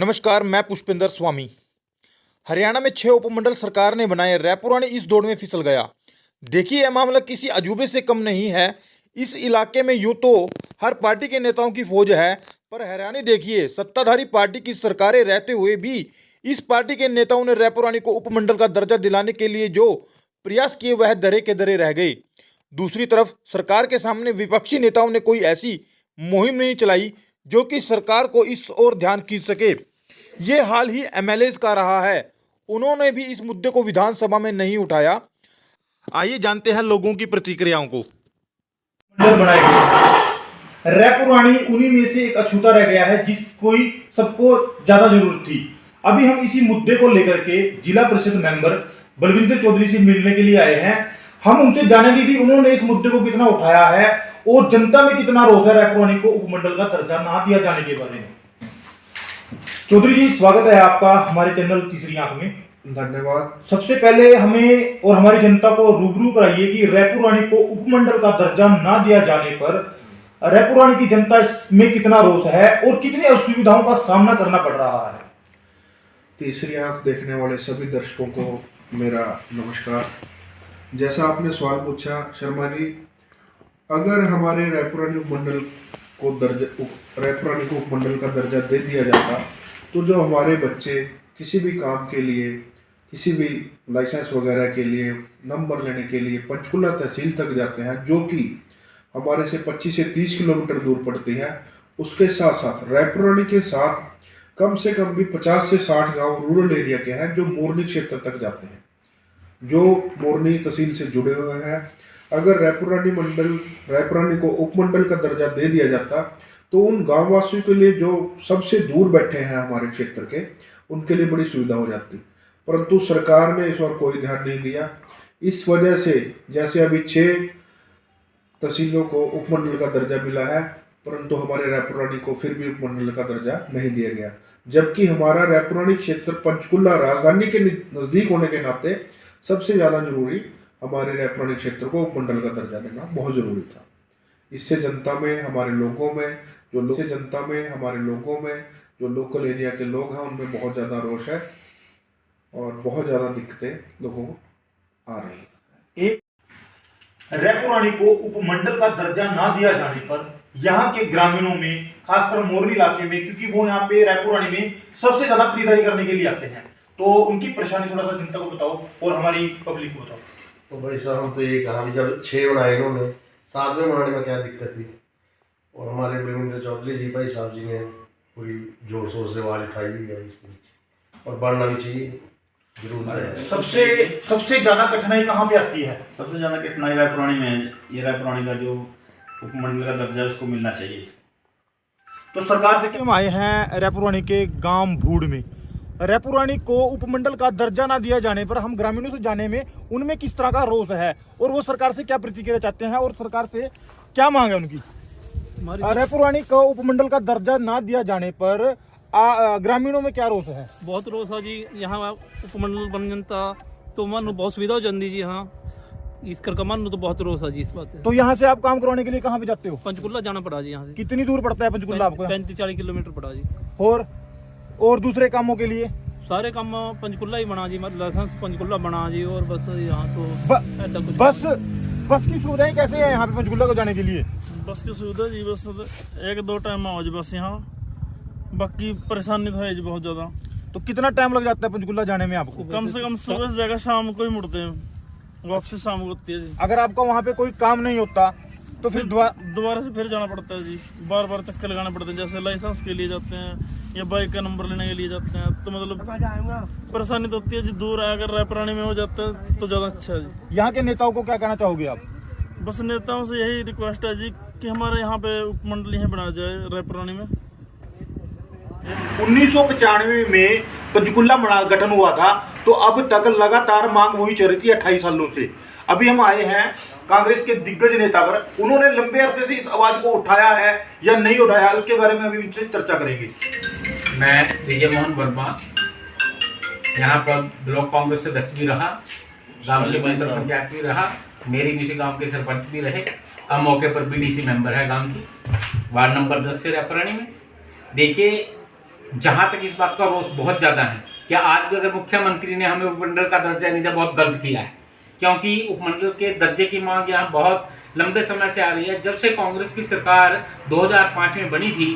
नमस्कार, मैं पुष्पेंद्र स्वामी। हरियाणा में 6 उपमंडल सरकार ने बनाए, रायपुरानी इस दौड़ में फिसल गया। देखिए, यह मामला किसी अजूबे से कम नहीं है। इस इलाके में यूं तो हर पार्टी के नेताओं की फौज है, पर हैरानी देखिए, सत्ताधारी पार्टी की सरकारें रहते हुए भी इस पार्टी के नेताओं ने रायपुरानी को उपमंडल का दर्जा दिलाने के लिए जो प्रयास किए वह दरे के दरे रह गए। दूसरी तरफ सरकार के सामने विपक्षी नेताओं ने कोई ऐसी मुहिम नहीं चलाई जो कि सरकार को इस ओर ध्यान खींच सके। ये हाल ही एमएलए का रहा है, उन्होंने भी इस मुद्दे को विधानसभा में नहीं उठाया। आइए जानते हैं लोगों की प्रतिक्रियाओं को। बनाए गए रायपुरानी उन्हीं में से एक अछूता रह गया है जिसको सबको ज्यादा जरूरत थी। अभी हम इसी मुद्दे को लेकर के जिला परिषद मेंबर बलविंदर चौधरी से मिलने के लिए आए हैं। हम उनसे जानेंगे कि उन्होंने इस मुद्दे को कितना उठाया है और जनता में कितना रोष है रायपुरानी को उपमंडल का दर्जा ना दिया जाने के बारे में। चौधरी जी, स्वागत है आपका हमारे चैनल तीसरी आंख में। धन्यवाद। सबसे पहले हमें और हमारी जनता को रूबरू कराइए कि रायपुरानी को उपमंडल का दर्जा ना दिया जाने पर रायपुरानी की जनता में कितना रोष है और कितनी असुविधाओं का सामना करना पड़ रहा है। तीसरी आंख देखने वाले सभी दर्शकों को मेरा नमस्कार। जैसा आपने सवाल पूछा शर्मा जी, अगर हमारे रायपुरानी को उपमंडल का दर्जा दे दिया जाता तो जो हमारे बच्चे किसी भी काम के लिए, किसी भी लाइसेंस वगैरह के लिए, नंबर लेने के लिए पंचकुला तहसील तक जाते हैं, जो कि हमारे से 25 से 30 किलोमीटर दूर पड़ती है, उसके साथ साथ रायपुरानी के साथ कम से कम भी 50 से 60 गांव रूरल एरिया के हैं जो मोरनी क्षेत्र तक जाते हैं, जो मोरनी तहसील से जुड़े हुए हैं। अगर रायपुरानी को उपमंडल का दर्जा दे दिया जाता तो उन गाँव वासियों के लिए जो सबसे दूर बैठे हैं हमारे क्षेत्र के, उनके लिए बड़ी सुविधा हो जाती। परंतु सरकार ने इस ओर कोई ध्यान नहीं दिया। इस वजह से जैसे अभी 6 तहसीलों को उपमंडल का दर्जा मिला है, परंतु हमारे रायपुरानी को फिर भी उपमंडल का दर्जा नहीं दिया गया, जबकि हमारा रायपुरानी क्षेत्र पंचकुला राजधानी के नज़दीक होने के नाते सबसे ज़्यादा जरूरी हमारे रायपुरानी क्षेत्र को उपमंडल का दर्जा देना बहुत ज़रूरी था। इससे जनता में, हमारे लोगों में जो लोकल एरिया के लोग हैं उनमें बहुत ज़्यादा रोष है और बहुत ज़्यादा दिक्कतें लोगों को आ रही हैं। एक रायपुरानी को उपमंडल का दर्जा ना दिया जाने पर यहाँ के ग्रामीणों में, खासकर मोरनी इलाके में, क्योंकि वो यहाँ पे रायपुरानी में सबसे ज्यादा खरीदारी करने के लिए आते हैं, तो उनकी परेशानी थोड़ा सा जनता को बताओ और हमारी पब्लिक को बताओ। तो भाई साहब, हम तो ये कहा भी जब 6 बनाए इन्होंने, 7वें बनाने में क्या दिक्कत थी। और हमारे बलविंदर चौधरी जी भाई साहब जी ने पूरी जोर शोर से आवाज उठाई हुई है इसके बीच, और बढ़ना भी चाहिए, जरूर है। सबसे ज्यादा कठिनाई कहाँ पे आती है? सबसे ज़्यादा कठिनाई रायपुरानी में है। ये रायपुरानी का जो उपमंडल का दर्जा है उसको मिलना चाहिए। तो सरकार से हम आए हैं रायपुरानी के गांव भूड़ में। रायपुरानी को उपमंडल का दर्जा ना दिया जाने पर हम ग्रामीणों से जाने में उनमें किस तरह का रोष है और वो सरकार से क्या प्रतिक्रिया चाहते हैं और सरकार से क्या मांग है उनकी। रायपुरानी को उपमंडल का दर्जा ना दिया जाने पर ग्रामीणों में क्या रोष है? बहुत रोष है जी। यहाँ उपमंडल बन जनता तो मन बहुत सुविधा हो जाती जी। हाँ, इस कर मन तो बहुत रोष है जी इस बात। तो यहाँ से आप काम करवाने के लिए कहाँ पे जाते हो? पंचकुला जाना पड़ा जी। यहाँ से कितनी दूर पड़ता है पंचकुला आपको? 35-40 किलोमीटर पड़ा जी। और दूसरे कामों के लिए सारे काम पंचकुला ही बना जी, लाइसेंस पंचकुला बना जी। और बस यहाँ तो बस की सुविधाएं कैसे है यहाँ पे पंचकुला को जाने के लिए? बस की सुविधा जी बस 1-2 टाइम आओ जी बस यहाँ, बाकी परेशानी तो है जी बहुत ज़्यादा। तो कितना टाइम लग जाता है पंचकुला जाने में आपको? कम से कम सुबह से जाकर शाम को ही मुड़ते हैं, वापसी शाम को होती है जी। अगर आपका वहाँ पे कोई काम नहीं होता तो फिर दोबारा से फिर जाना पड़ता है जी, बार बार चक्कर लगाने पड़ते हैं। जैसे लाइसेंस के लिए जाते हैं या बाइक का नंबर लेने के लिए जाते हैं, तो मतलब परेशानी तो होती है जी। दूर है, अगर रायपुरानी में हो जाता है तो ज़्यादा अच्छा है जी। यहाँ के नेताओं को क्या कहना चाहोगे आप? बस नेताओं से यही रिक्वेस्ट है जी कि हमारे यहाँ पे उपमंडल यहाँ बनाया जाए रायपुरानी में। 1995 में पंचकुला गठन हुआ था, तो अब तक लगातार मांग वही चल रही थी 28 सालों से। अभी हम आए हैं कांग्रेस के दिग्गज नेता पर, उन्होंने लंबे अरसे से इस आवाज को उठाया है या नहीं उठाया, उसके बारे में अभी इनसे चर्चा करेंगे। मैं विजय मोहन वर्मा, यहाँ पर ब्लॉक कांग्रेस अध्यक्ष भी रहा, गाँव के पंचायत भी रहा, मेरी किसी गांव के सरपंच भी रहे, अब मौके पर बीडीसी मेंबर है गांव की, वार्ड नंबर 10 से रायपुरानी में। देखिए, जहाँ तक इस बात का रोष बहुत ज़्यादा है कि आज भी अगर मुख्यमंत्री ने हमें उपमंडल का दर्जा नहीं दिया, बहुत गलत किया है। क्योंकि उपमंडल के दर्जे की मांग यहाँ बहुत लंबे समय से आ रही है। जब से कांग्रेस की सरकार 2005 में बनी थी,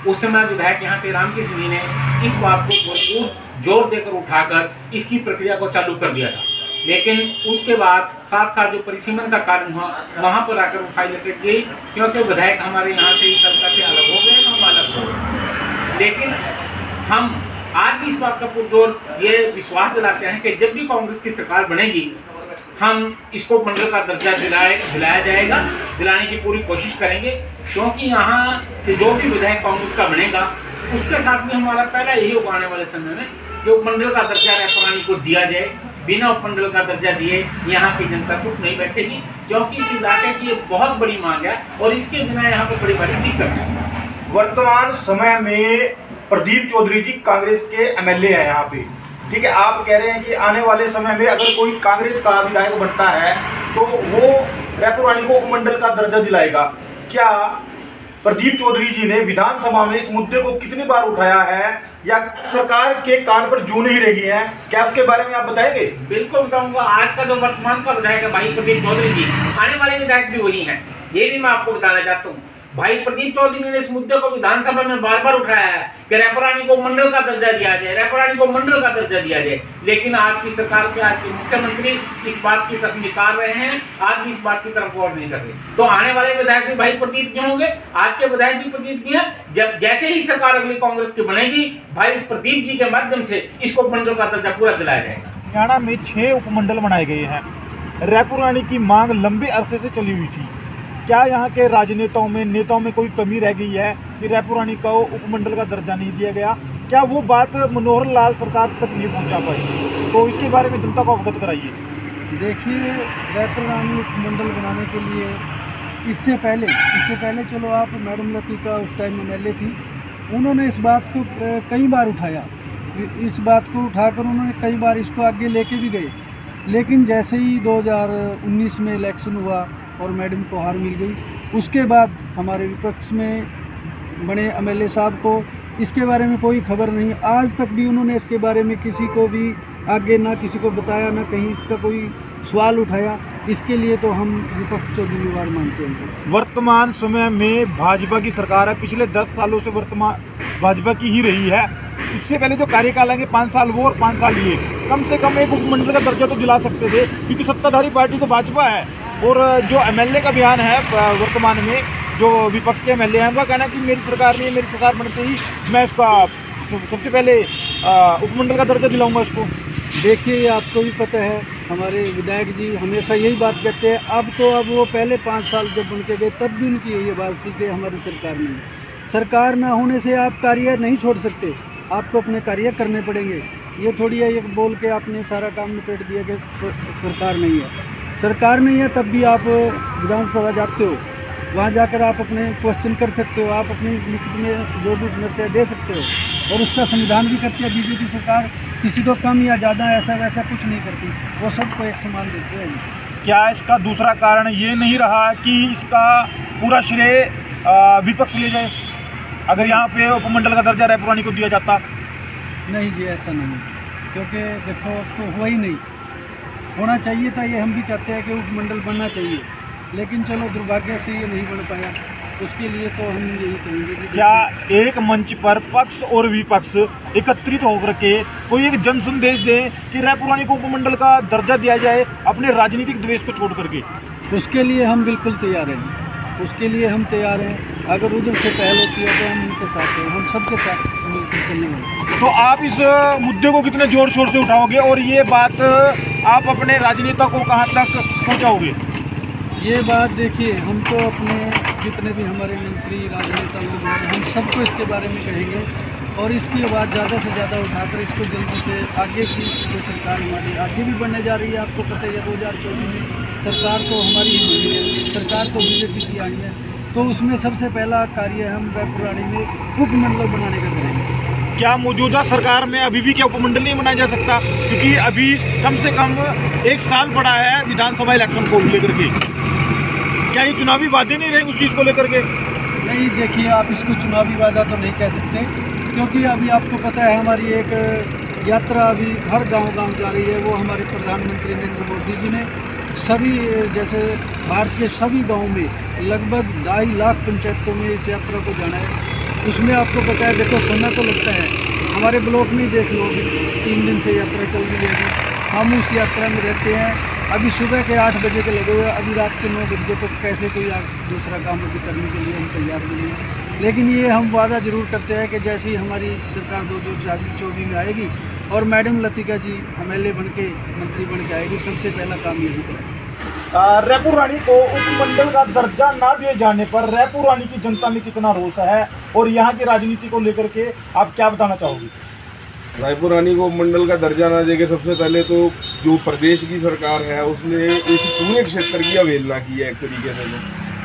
उस समय विधायक यहाँ तेराम की सिंह ने इस बात को भरपूर जोर देकर उठाकर इसकी प्रक्रिया को चालू कर दिया था। लेकिन उसके बाद साथ साथ जो परिसीमन का कारण हुआ, वहाँ पर आकर उठाई लटक गई, क्योंकि विधायक हमारे यहाँ से इस सरकार से अलग हो गए, हम अलग हो गए। लेकिन हम आज भी इस बात का पुरजोर ये विश्वास दिलाते हैं कि जब भी कांग्रेस की सरकार बनेगी, हम इसको मंडल का दर्जा दिलाया जाएगा, दिलाने की पूरी कोशिश करेंगे। क्योंकि यहाँ से जो भी विधायक कांग्रेस का बनेगा, उसके साथ में हमारा पहला यही होगा आने वाले समय में कि उपमंडल का दर्जा रायपुरानी को दिया जाए। बिना उपमंडल का दर्जा दिए यहाँ की जनता चुप नहीं बैठेगी, क्योंकि इस इलाके की एक बहुत बड़ी मांग है और इसके बिना यहाँ पर बड़ी बड़ी दिक्कत है। वर्तमान समय में प्रदीप चौधरी जी कांग्रेस के एमएलए हैं यहाँ पे, ठीक है। आप कह रहे हैं कि आने वाले समय में अगर कोई कांग्रेस का विधायक बनता है तो वो रायपुरानी को उपमंडल का दर्जा दिलाएगा। क्या प्रदीप चौधरी जी ने विधानसभा में इस मुद्दे को कितनी बार उठाया है, या सरकार के कान पर जू नहीं रही है? क्या उसके बारे में आप बताएंगे? बिल्कुल बताऊंगा। आज का जो वर्तमान का विधायक है भाई प्रदीप चौधरी जी, आने वाले विधायक भी वही हैं, ये भी मैं आपको बताना चाहता हूँ। भाई प्रदीप चौधरी ने इस मुद्दे को विधानसभा में बार बार उठाया है कि रायपुरानी को मंडल का दर्जा दिया जाए, रायपुरानी को मंडल का दर्जा दिया जाए। लेकिन आज की सरकार के, आज के मुख्यमंत्री इस बात की तरफ निकाल रहे हैं, आज भी इस बात की तरफ गौर नहीं कर रहे। तो आने वाले विधायक भी भाई प्रदीप के होंगे, आज के विधायक भी प्रदीप की हैं। जब जैसे ही सरकार अगली कांग्रेस की बनेगी, भाई प्रदीप जी के माध्यम से इसको मंडल का दर्जा पूरा दिलाया जाएगा। हरियाणा में 6 उपमंडल बनाए गए हैं। रायपुरानी की मांग लंबे अरसे से चली हुई थी। क्या यहाँ के राजनेताओं में, नेताओं में कोई कमी रह गई है कि रायपुरानी को उपमंडल का दर्जा नहीं दिया गया? क्या वो बात मनोहर लाल सरकार तक नहीं पहुँचा पाई? तो इसके बारे में जनता को अवगत कराइए। देखिए, रायपुरानी उपमंडल बनाने के लिए इससे पहले चलो आप मैडम लतिका उस टाइम एमएलए थी, उन्होंने इस बात को कई बार उठाया। इस बात को उठाकर उन्होंने कई बार इसको आगे लेके भी गए। लेकिन जैसे ही 2019 में इलेक्शन हुआ और मैडम को हार मिल गई, उसके बाद हमारे विपक्ष में बने एमएलए साहब को इसके बारे में कोई खबर नहीं। आज तक भी उन्होंने इसके बारे में किसी को भी आगे ना किसी को बताया, ना कहीं इसका कोई सवाल उठाया। इसके लिए तो हम विपक्ष को जिम्मेवार मानते हैं। वर्तमान समय में भाजपा की सरकार है, पिछले 10 सालों से वर्तमान भाजपा की ही रही है। इससे पहले जो कार्यकाल है 5 साल वो और 5 साल ये, कम से कम एक उपमंडल का दर्जा तो दिला सकते थे, क्योंकि सत्ताधारी पार्टी तो भाजपा है। और जो एमएलए का बयान है वर्तमान में, जो विपक्ष के एमएलए हैं, उनका कहना है कि मेरी सरकार नहीं, मेरी सरकार बनते ही मैं इसका सबसे पहले उपमंडल का दर्जा दिलाऊंगा इसको। देखिए, आपको भी पता है हमारे विधायक जी हमेशा यही बात कहते हैं। अब वो पहले 5 साल जब बन के गए तब भी उनकी यही बात थी कि हमारी सरकार नहीं है। सरकार ना होने से आप कार्य नहीं छोड़ सकते, आपको अपने कार्य करने पड़ेंगे। ये थोड़ी है ये बोल के आपने सारा काम निपट दिया कि सरकार नहीं है। सरकार नहीं है तब भी आप विधानसभा जाते हो, वहाँ जाकर आप अपने क्वेश्चन कर सकते हो, आप अपनी लिखित में जो भी समस्या दे सकते हो, और उसका संविधान भी करती है। बीजेपी सरकार किसी को कम या ज़्यादा ऐसा वैसा कुछ नहीं करती, वो सबको एक समान देते हैं। क्या इसका दूसरा कारण ये नहीं रहा कि इसका पूरा श्रेय विपक्ष ले जाए? अगर यहाँ पे उपमंडल का दर्जा रायपुरानी को दिया जाता? नहीं जी, ऐसा नहीं, क्योंकि देखो अब तो हुआ ही नहीं। होना चाहिए था, ये हम भी चाहते हैं कि उपमंडल बनना चाहिए, लेकिन चलो दुर्भाग्य से ये नहीं बन पाया। उसके लिए तो हम यही कहेंगे कि क्या एक मंच पर पक्ष और विपक्ष एकत्रित होकर के कोई एक जन संदेश दें कि रायपुरानी को उपमंडल का दर्जा दिया जाए, अपने राजनीतिक द्वेष को छोड़ करके? उसके लिए हम बिल्कुल तैयार हैं, उसके लिए हम तैयार हैं। अगर उधर से पहल होती है तो हम उनके साथ हैं, हम सबके साथ मिलकर चलने वाले। तो आप इस मुद्दे को कितने जोर शोर से उठाओगे और ये बात आप अपने राजनेता को कहाँ तक पहुँचाओगे? ये बात देखिए, हम तो अपने जितने भी हमारे मंत्री राजनेता लोग हैं, हम सबको इसके बारे में कहेंगे और इसकी आवाज़ ज़्यादा से ज़्यादा उठाकर इसको जल्दी से आगे की जो सरकार हमारी आगे भी बनने जा रही है। आपको पता है 2024 में सरकार तो हमारी ही बनी है, सरकार तो बीजेपी की आई है, तो उसमें सबसे पहला कार्य हम रायपुरानी में उपमंडल बनाने का करेंगे। क्या मौजूदा सरकार में अभी भी क्या उपमंडल नहीं बनाया जा सकता? क्योंकि अभी कम से कम 1 साल पड़ा है विधानसभा इलेक्शन को लेकर के। क्या ये चुनावी वादे नहीं रहे उस चीज़ को लेकर के? नहीं, देखिए, आप इसको चुनावी वादा तो नहीं कह सकते, क्योंकि अभी आपको पता है हमारी एक यात्रा अभी हर गांव जा रही है। वो हमारे प्रधानमंत्री नरेंद्र मोदी जी ने सभी जैसे भारत के सभी गाँव में लगभग 2.5 लाख पंचायतों में इस यात्रा को जाना है। उसमें आपको पता है, देखो समय तो लगता है, हमारे ब्लॉक में देख लो, 3 दिन से यात्रा चल रही है। हम उस यात्रा में रहते हैं। अभी सुबह के 8 बजे के लगे हुए, अभी रात के 9 बजे तक कैसे कोई दूसरा काम अभी करने के लिए हम तैयार नहीं हैं। लेकिन ये हम वादा जरूर करते हैं कि जैसे ही हमारी सरकार 2024 में आएगी और मैडम लतिका जी MLA बन के मंत्री बन के आएगी, सबसे पहला काम यही करेंगे। रायपुर रानी को उपमंडल का दर्जा ना दिए जाने पर रायपुर रानी की जनता में कितना रोष है और यहाँ की राजनीति को लेकर के आप क्या बताना चाहोगे? रायपुर रानी को मंडल का दर्जा ना देके सबसे पहले तो जो प्रदेश की सरकार है उसने इस पूरे क्षेत्र की अवहेलना की है। एक तरीके से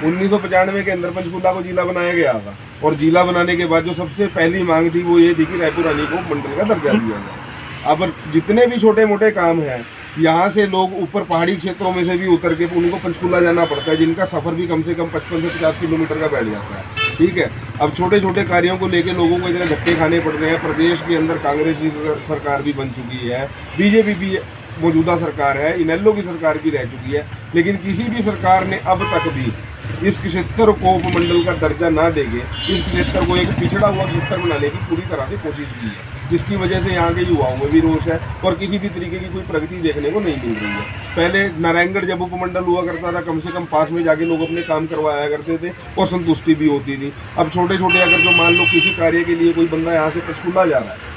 तो 1995 के अंदर पंचकुला को जिला बनाया गया था और जिला बनाने के बाद जो सबसे पहली मांग थी वो ये थी कि रायपुर रानी को मंडल का दर्जा दिया जाए। अब जितने भी छोटे मोटे काम हैं, यहाँ से लोग ऊपर पहाड़ी क्षेत्रों में से भी उतर के उनको पंचकुला जाना पड़ता है, जिनका सफ़र भी कम से कम 55 से 50 किलोमीटर का बैठ जाता है। ठीक है, अब छोटे छोटे कार्यों को लेके लोगों को इतने धक्के खाने पड़ रहे हैं। प्रदेश के अंदर कांग्रेस की सरकार भी बन चुकी है, बीजेपी भी मौजूदा सरकार है, इनेलो की सरकार भी रह चुकी है, लेकिन किसी भी सरकार ने अब तक भी इस क्षेत्र को उपमंडल का दर्जा ना देके इस क्षेत्र को एक पिछड़ा हुआ क्षेत्र बनाने की पूरी तरह से कोशिश की है, जिसकी वजह से यहाँ के युवाओं में भी रोष है और किसी भी तरीके की कोई प्रगति देखने को नहीं मिल रही है। पहले नारायणगढ़ जब उपमंडल हुआ करता था, कम से कम पास में जाके लोग अपने काम करवाया करते थे और संतुष्टि भी होती थी। अब छोटे छोटे अगर जो मान लो किसी कार्य के लिए कोई बंदा यहाँ से पंचकुला जा रहा है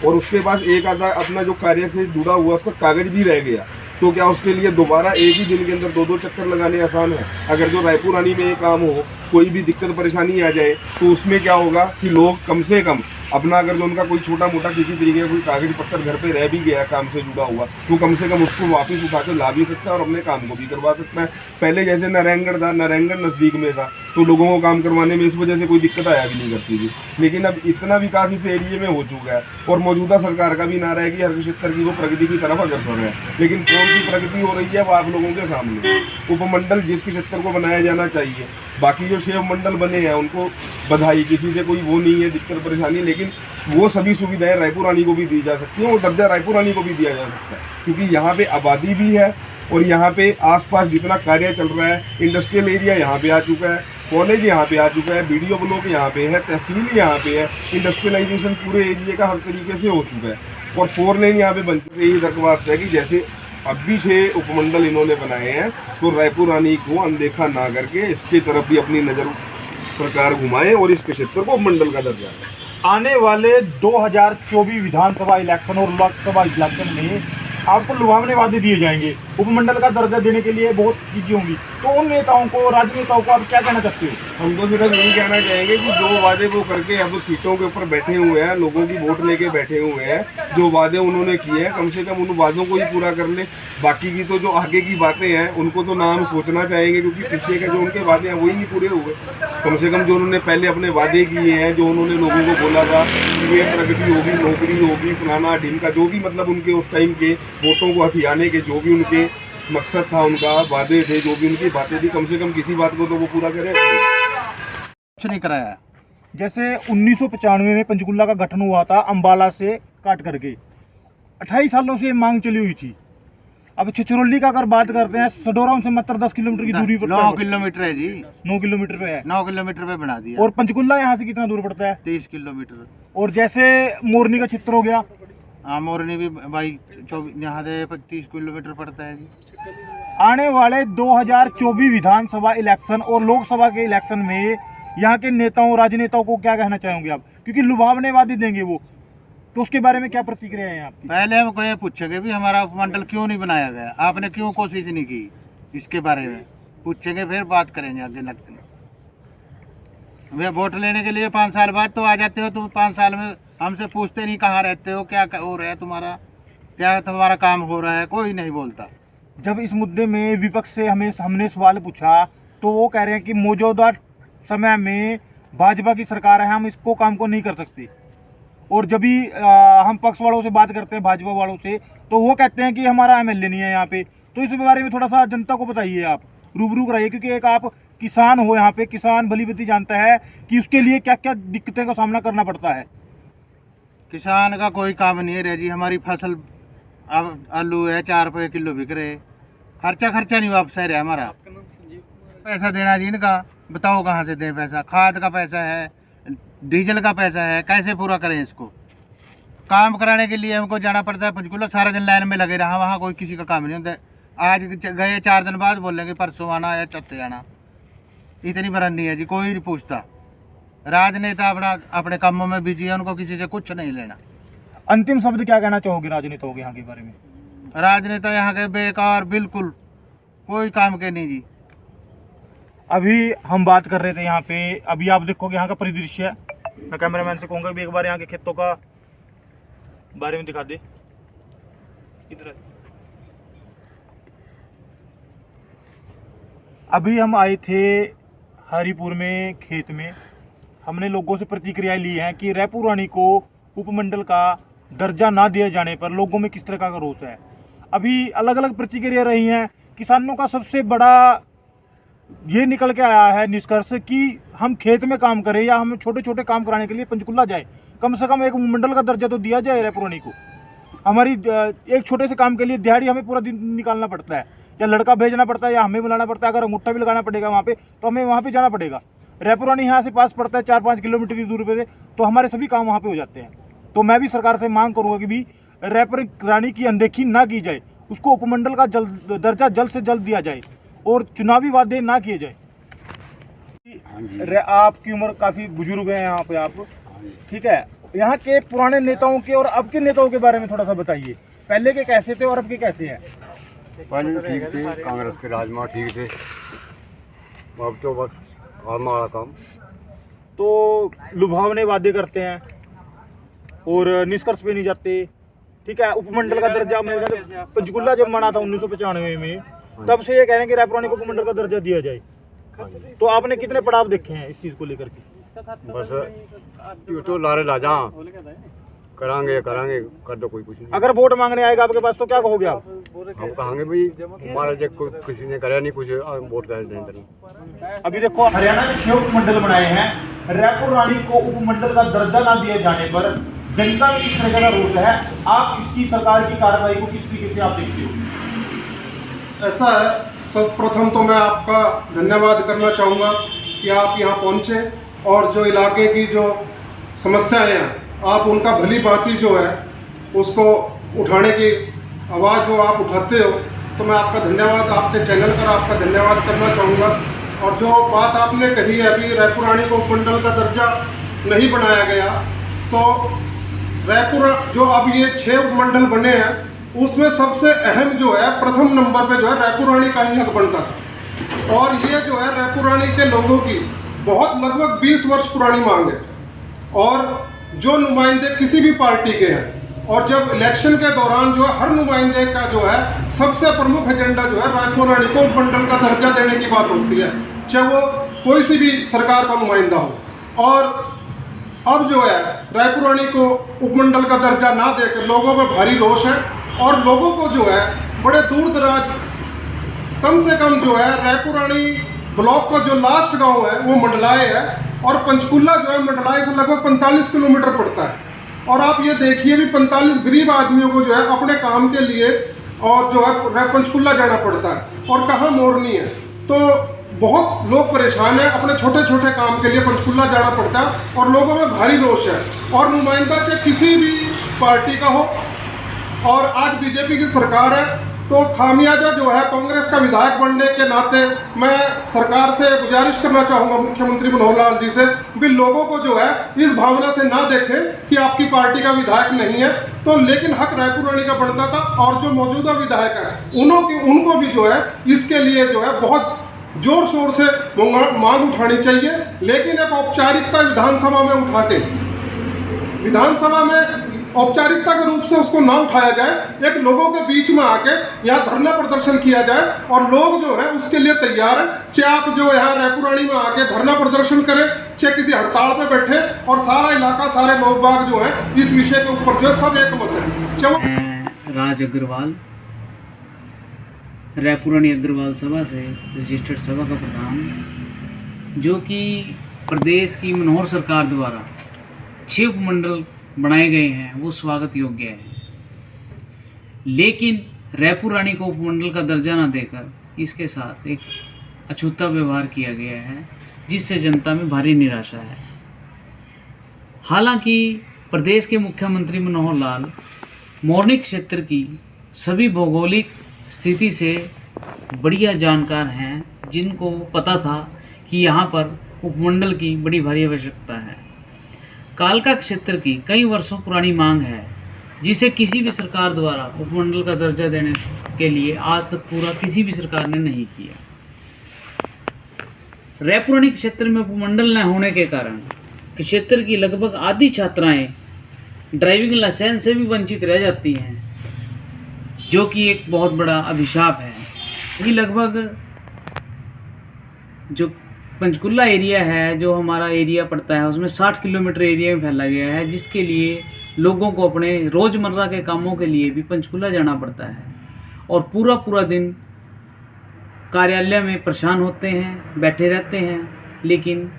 और उसके पास एक आधा अपना जो कार्य से जुड़ा हुआ उसका कागज भी रह गया, तो क्या उसके लिए दोबारा एक ही दिन के अंदर 2-2 चक्कर लगाने आसान है? अगर जो रायपुर रानी में ये काम हो, कोई भी दिक्कत परेशानी आ जाए तो उसमें क्या होगा कि लोग कम से कम अपना, अगर जो उनका कोई छोटा मोटा किसी तरीके का कोई कागज पत्तर घर पे रह भी गया काम से जुड़ा हुआ, तो कम से कम उसको वापस उठा के ला भी सकता है और अपने काम को भी करवा सकता है। पहले जैसे नारायणगढ़ था, नारायणगढ़ नज़दीक में था, तो लोगों को काम करवाने में इस वजह से कोई दिक्कत आया भी नहीं करती थी। लेकिन अब इतना विकास इस एरिए में हो चुका है और मौजूदा सरकार का भी नारा है कि हर क्षेत्र की वो प्रगति की तरफ अग्रसर है, लेकिन कौन सी प्रगति हो रही है वो आप लोगों के सामने। उपमंडल जिस क्षेत्र को बनाया जाना चाहिए, बाकी जो 6 मंडल बने हैं उनको बधाई, किसी से कोई वो नहीं है दिक्कत परेशानी, लेकिन वो सभी सुविधाएं रायपुर रानी को भी दी जा सकती हैं, वो दर्जा रायपुर रानी को भी दिया जा सकता है, क्योंकि यहाँ पे आबादी भी है और यहाँ पे आसपास जितना कार्य चल रहा है, इंडस्ट्रियल एरिया यहाँ पे आ चुका है, कॉलेज यहाँ पे आ चुका है, BDO ब्लॉक यहाँ पे है, तहसील यहाँ पे है, इंडस्ट्रियलाइजेशन पूरे एरिया का हर तरीके से हो चुका है और 4 लेन यहाँ पे बन चुके। यही दरख्वास्त है कि जैसे अब भी 6 उपमंडल इन्होंने बनाए हैं, तो रायपुर रानी को अनदेखा ना करके इसकी तरफ भी अपनी नज़र सरकार घुमाए और इस क्षेत्र को उपमंडल का दर्जा है। आने वाले 2024 विधानसभा इलेक्शन और लोकसभा इलेक्शन में आपको लुभावने वादे दिए जाएंगे, उपमंडल का दर्जा देने के लिए बहुत चीज़ें होंगी, तो उन नेताओं को, राजनेताओं को आप क्या कहना चाहते हो? हम तो सिर्फ यही कहना चाहेंगे कि जो वादे वो करके अब सीटों के ऊपर बैठे हुए हैं, लोगों की वोट लेके बैठे हुए हैं, जो वादे उन्होंने किए हैं कम से कम उन वादों को ही पूरा कर ले। बाकी की तो जो आगे की बातें हैं उनको तो ना हम सोचना चाहेंगे, क्योंकि पीछे के जो उनके वादे हैं वही नहीं पूरे हुए। कम से कम जो उन्होंने पहले अपने वादे किए हैं, जो उन्होंने लोगों को बोला था कि ये प्रगति होगी, नौकरी होगी, फलाना ढिमका, जो भी मतलब उनके उस टाइम के वोटों को हथियाने के जो भी उनके मकसद था, उनका वादे थे, जो भी उनकी बातें थी, कम से कम किसी बात को तो वो पूरा करें। कुछ नहीं कराया। जैसे 1995 में पंचकुला का गठन हुआ था अम्बाला से काट करके, 28 सालों से ये मांग चली हुई थी। अब छिछरौली का अगर बात करते हैं, सडोरा से मात्र 10 किलोमीटर की दूरी पर 9 किलोमीटर है जी, 9 किलोमीटर पे है, 9 किलोमीटर पे बना दिया। और पंचकुला यहाँ से कितना दूर पड़ता है? 23 किलोमीटर। और जैसे मोरनी का चित्र हो गया, हाँ, मोरनी भी भाई 24 यहाँ से 30 किलोमीटर पड़ता है जी। आने वाले 2024 विधानसभा इलेक्शन और लोकसभा के इलेक्शन में यहाँ के नेताओं, राजनेताओं को क्या कहना चाहेंगे आप? क्योंकि लुभावने वादे देंगे वो, तो उसके बारे में क्या प्रतिक्रिया है आपकी? पहले हमको ये पूछेंगे भी हमारा उपमंडल क्यों नहीं बनाया गया, आपने क्यों कोशिश नहीं की, इसके बारे में पूछेंगे, फिर बात करेंगे आगे इलेक्शन। भैया वोट लेने के लिए 5 साल बाद तो आ जाते हो, तुम 5 साल में हमसे पूछते नहीं कहाँ रहते हो, क्या हो रहा है तुम्हारा, क्या तुम्हारा काम हो रहा है, कोई नहीं बोलता। जब इस मुद्दे में विपक्ष से हमने सवाल पूछा तो वो कह रहे हैं कि मौजूदा समय में भाजपा की सरकार है, हम इसको काम को नहीं कर सकते। और जब भी हम पक्ष वालों से बात करते हैं, भाजपा वालों से, तो वो कहते हैं कि हमारा MLA नहीं है यहाँ पे। तो इस बारे में थोड़ा सा जनता को बताइए, आप रूबरू कराइए, क्योंकि एक आप किसान हो, यहाँ पे किसान भली भांति जानता है कि उसके लिए क्या क्या दिक्कतें का सामना करना पड़ता है। किसान का कोई काम नहीं है जी। हमारी फसल अब आलू है 4 रुपये किलो बिक रहे, खर्चा नहीं वापस है हमारा। पैसा देना जी इनका, बताओ कहाँ से दें पैसा? खाद का पैसा है, डीजल का पैसा है, कैसे पूरा करें इसको? काम कराने के लिए हमको जाना पड़ता है पंचकुला, सारा दिन लाइन में लगे रहा, वहाँ कोई किसी का काम नहीं होता। आज गए 4 दिन बाद बोलेंगे परसों आना या चौथे आना। इतनी बरन्नी है जी, कोई नहीं पूछता। राजनेता अपने कामों में बिजी है, उनको किसी से कुछ नहीं लेना। अंतिम शब्द क्या कहना चाहोगे राजनेताओं के यहाँ के बारे में? राजनेता यहाँ के बेकार, बिल्कुल कोई काम के नहीं जी। अभी हम बात कर रहे थे यहाँ पे, अभी आप देखोगे यहाँ का परिदृश्य है। मैं कैमरामैन से कहूँगा भी एक बार यहाँ के खेतों का बारे में दिखा दे। इधर अभी हम आए थे हरिपुर में खेत में, हमने लोगों से प्रतिक्रिया ली है कि रायपुर रानी को उपमंडल का दर्जा ना दिए जाने पर लोगों में किस तरह का रोष है। अभी अलग अलग प्रतिक्रिया रही हैं। किसानों का सबसे बड़ा ये निकल के आया है निष्कर्ष कि हम खेत में काम करें या हम छोटे छोटे काम कराने के लिए पंचकुला जाए, कम से कम एक मंडल का दर्जा तो दिया जाए रायपुर रानी को। हमारी एक छोटे से काम के लिए दिहाड़ी हमें पूरा दिन निकालना पड़ता है, या लड़का भेजना पड़ता है या हमें बुलाना पड़ता है। अगर अंगूठा भी लगाना पड़ेगा वहाँ पे तो हमें वहाँ पे जाना पड़ेगा। रायपुर रानी यहाँ से पास पड़ता है 4-5 किलोमीटर की दूरी पे, तो हमारे सभी काम वहाँ पे हो जाते हैं। तो मैं भी सरकार से मांग करूँगा कि भी रायपुर रानी की अनदेखी ना की जाए, उसको उपमंडल का दर्जा जल्द से जल्द दिया जाए और चुनावी वादे ना किए जाए। आपकी उम्र काफ़ी बुजुर्ग है यहाँ पे आप, ठीक है, यहाँ के पुराने नेताओं के और अब के नेताओं के बारे में थोड़ा सा बताइए। पहले के कैसे थे और अब के कैसे हैं? पहले ठीक थे, कांग्रेस के राज में ठीक थे, अब तो बस हमारा काम। तो लुभावने वादे करते हैं और निष्कर्ष पे नहीं जाते, ठीक है। उपमंडल का दर्जा पंचकुला जब मना था 1995 में, तब से ये कह रहे हैं कि रायपुर रानी को उपमंडल का दर्जा दिया जाए। तो आपने कितने पड़ाव देखे हैं इस चीज़ को लेकर के? बस ये तो लारे लाजा करांगे कर दो, कोई कुछ नहीं। अगर वोट मांगने आएगा आपके पास तो क्या कहोगे आप? हम कहेंगे भाई हमारा जब किसी ने कराया नहीं कुछ, वोट कर दें। अभी देखो हरियाणा में 6 उपमंडल बनाए हैं, रायपुर रानी को उपमंडल का दर्जा ना दिए जाने पर जनता में किस तरह का रोष है? आप इसकी सरकार की कार्रवाई को किस तरीके से आप देखते हो? ऐसा है, सर्वप्रथम तो मैं आपका धन्यवाद करना चाहूँगा कि आप यहाँ पहुँचे और जो इलाके की जो समस्याएं हैं आप उनका भली भांति जो है उसको उठाने की आवाज़ जो आप उठाते हो, तो मैं आपका धन्यवाद, आपके चैनल पर आपका धन्यवाद करना चाहूँगा। और जो बात आपने कही है अभी रायपुर रानी को उपमंडल का दर्जा नहीं बनाया गया, तो रायपुर जो अब ये 6 उपमंडल बने हैं उसमें सबसे अहम जो है प्रथम नंबर पे जो है रायपुर रानी का ही हक बनता था। और ये जो है रायपुर रानी के लोगों की बहुत लगभग 20 वर्ष पुरानी मांग है। और जो नुमाइंदे किसी भी पार्टी के हैं, और जब इलेक्शन के दौरान जो है हर नुमाइंदे का जो है सबसे प्रमुख एजेंडा जो है रायपुर रानी को उपमंडल का दर्जा देने की बात होती है, चाहे वो कोई सी भी सरकार का नुमाइंदा हो। और अब जो है रायपुर रानी को उपमंडल का दर्जा ना देकर लोगों में भारी रोष है। और लोगों को जो है बड़े दूर दराज, कम से कम जो है रायपुर रानी ब्लॉक का जो लास्ट गांव है वो मंडलाए है, और पंचकुला जो है मंडलाए से लगभग 45 किलोमीटर पड़ता है। और आप ये देखिए भी 45 गरीब आदमियों को जो है अपने काम के लिए और जो है पंचकुला जाना पड़ता है, और कहाँ मोरनी है। तो बहुत लोग परेशान हैं, अपने छोटे छोटे काम के लिए पंचकुला जाना पड़ता है और लोगों में भारी रोष है। और नुमाइंदा चाहे किसी भी पार्टी का हो, और आज बीजेपी की सरकार है, तो खामियाजा जो है कांग्रेस का विधायक बनने के नाते मैं सरकार से गुजारिश करना चाहूँगा, मुख्यमंत्री मनोहर लाल जी से भी लोगों को जो है इस भावना से ना देखें कि आपकी पार्टी का विधायक नहीं है तो, लेकिन हक रायपुर रानी का बनता था। और जो मौजूदा विधायक है उनको भी जो है इसके लिए जो है बहुत जोर शोर से मांग उठानी चाहिए। लेकिन एक औपचारिकता विधानसभा में उठाते, विधानसभा में औपचारिकता के रूप से उसको ना उठाया जाए, एक लोगों के बीच में आके यहाँ धरना प्रदर्शन किया जाए, और लोग जो है उसके लिए तैयार है। चाहे आप जो यहाँ रायपुर रानी में आके धरना प्रदर्शन करें, चाहे किसी हड़ताल पे बैठे, और सारा इलाका, सारे लोग बाग जो है इस विषय के ऊपर जो है सब एक मत है। चलो राज अग्रवाल, रायपुर रानी अग्रवाल सभा से रजिस्टर्ड सभा का प्रधान, जो कि प्रदेश की मनोहर सरकार द्वारा 6 उपमंडल बनाए गए हैं वो स्वागत योग्य है, लेकिन रायपुर रानी को उपमंडल का दर्जा न देकर इसके साथ एक अछूता व्यवहार किया गया है, जिससे जनता में भारी निराशा है। हालांकि प्रदेश के मुख्यमंत्री मनोहर लाल मोरनी क्षेत्र की सभी भौगोलिक स्थिति से बढ़िया जानकार हैं, जिनको पता था कि यहाँ पर उपमंडल की बड़ी भारी आवश्यकता है। कालका क्षेत्र की कई वर्षों पुरानी मांग है, जिसे किसी भी सरकार द्वारा उपमंडल का दर्जा देने के लिए आज तक पूरा किसी भी सरकार ने नहीं किया। रायपुर रानी क्षेत्र में उपमंडल न होने के कारण क्षेत्र की लगभग आधी छात्राएं ड्राइविंग लाइसेंस से भी वंचित रह जाती हैं, जो कि एक बहुत बड़ा अभिशाप है। ये लगभग जो पंचकुला एरिया है, जो हमारा एरिया पड़ता है, उसमें 60 किलोमीटर एरिया में फैला गया है, जिसके लिए लोगों को अपने रोज़मर्रा के कामों के लिए भी पंचकुला जाना पड़ता है और पूरा दिन कार्यालय में परेशान होते हैं, बैठे रहते हैं, लेकिन